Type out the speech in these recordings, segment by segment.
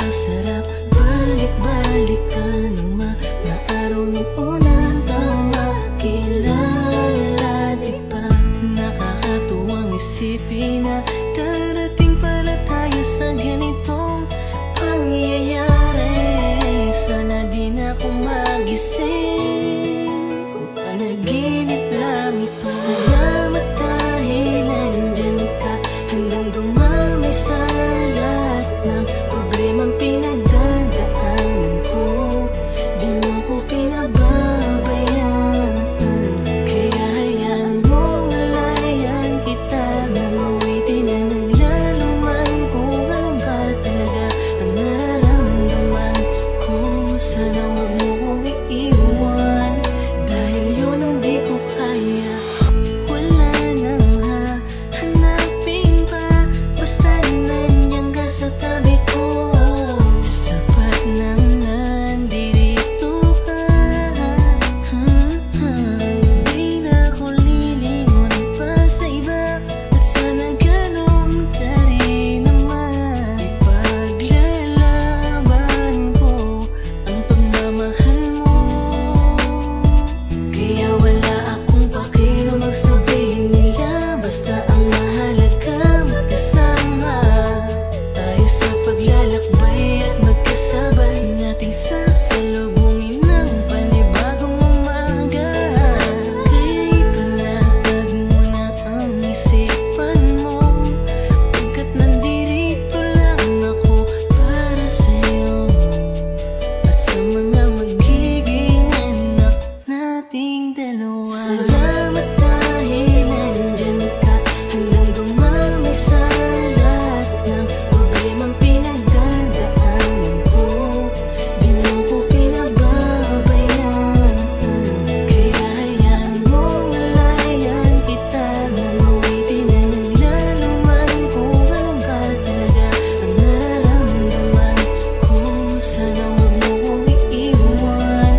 napakasarap balik-balikan ng mga araw nung una kang makilala, diba? Nakakatuwang isipin na darating pala tayo sa ganitong pangyayari. Sana di na ako magising kung panaginip lang ito. Salamat dahil nandyan ka hanggang dumami sa lahat ng problemang pinagdadaanan ko. Di mo ko pinababayaan, kaya hayaan mong malayan kita. Nanuwitin na naglalaman kung ano ba talaga ang nararamdaman ko. Sana wag mo kong iiwan, dahil yun ang di ko kaya. Wala nang hahanapin pa, basta nandiyan ka sa tabi ko. Sapat nang nandito ka. Di na ako lilingon pa sa iba, at sana ganun ka rin naman. Ipaglalaban ko ang pagmamahal mo, kaya wala akong pakialam ang sabihin nila. Basta ang mahalaga magkasama tayo sa paglalakbay at magkasabay nating sasalubungin ng panibagong umaga. Kaya ipanatag mo na ang isipan mo, pagkat nandirito lang ako para sa'yo at sa mga magiging anak nating dalawa. Salamat dahil nandyan ka hanggang dumami sa lahat ng problemang pinagdadaanan ko. Di mo ko pinababayaan, kaya hayaan mong malayan kita. Nanuwitin na naglalaman kung ano ba talaga ang nararamdaman ko. Sana wag mo kong iiwan,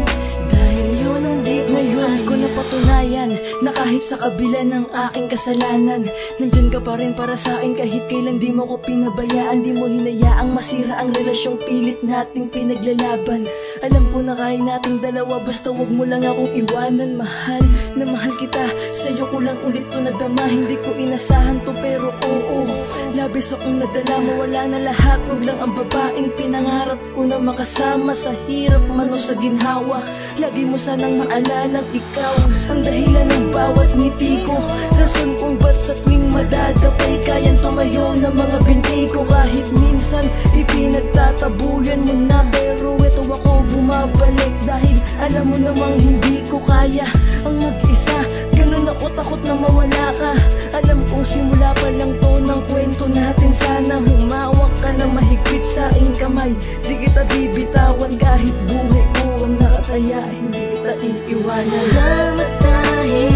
dahil yun ang di ko Ngayon ko kaya. napatunayan na kahit sa kabila ng aking kasalanan, nandyan ka pa rin para sa akin. Kahit kailan di mo ko pinabayaan, di mo hinayaang masira ang relasyong pilit nating pinaglalaban. Alam ko na kaya nating dalawa, basta wag mo lang akong iwanan. Mahal na mahal kita, sa'yo ko lang ulit to nadama. Hindi ko inasahan to pero oo, labis akong nadala. Mawala na lahat, wag lang ang babaeng pinangarap ko na makasama sa hirap man o sa ginhawa. Lagi mo sanang maalalang ikaw ang dahilan ng bawat ngiti ko, rason kung ba't sa tuwing madadapay kayang tumayo ng mga binti ko. Kahit minsan ipinagtatabuyan mo na, pero eto ako bumabalik dahil alam mo namang hindi ko kaya ang mag-isa. Ganun ako takot na mawala ka. Alam kong simula pa lang to ng kwento natin. Sana humawak ka na mahigpit sa aking kamay. Di kita bibitawan kahit buhay ko ang nakataya. Hindi kita iiwanan. Salamat dahil